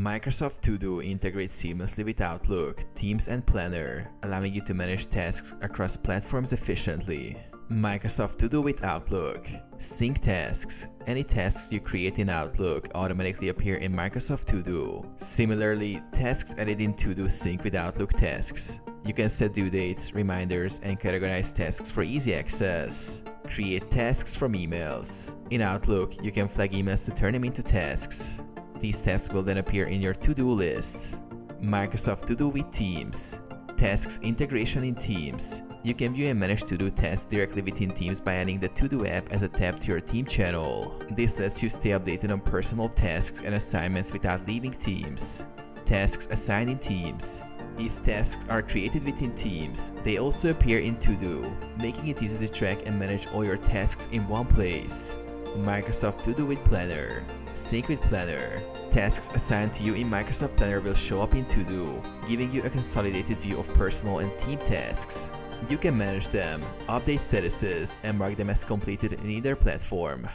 Microsoft To Do integrates seamlessly with Outlook, Teams and Planner, allowing you to manage tasks across platforms efficiently. Microsoft To Do with Outlook. Sync tasks. Any tasks you create in Outlook automatically appear in Microsoft To Do. Similarly, tasks added in To Do sync with Outlook tasks. You can set due dates, reminders, and categorize tasks for easy access. Create tasks from emails. In Outlook, you can flag emails to turn them into tasks. These tasks will then appear in your to-do list. Microsoft To Do with Teams. Tasks integration in Teams. You can view and manage to-do tasks directly within Teams by adding the To Do app as a tab to your team channel. This lets you stay updated on personal tasks and assignments without leaving Teams. Tasks assigned in Teams. If tasks are created within Teams, they also appear in To Do, making it easy to track and manage all your tasks in one place. Microsoft To Do with Planner. Sync with Planner. Tasks assigned to you in Microsoft Planner will show up in To Do, giving you a consolidated view of personal and team tasks. You can manage them, update statuses, and mark them as completed in either platform.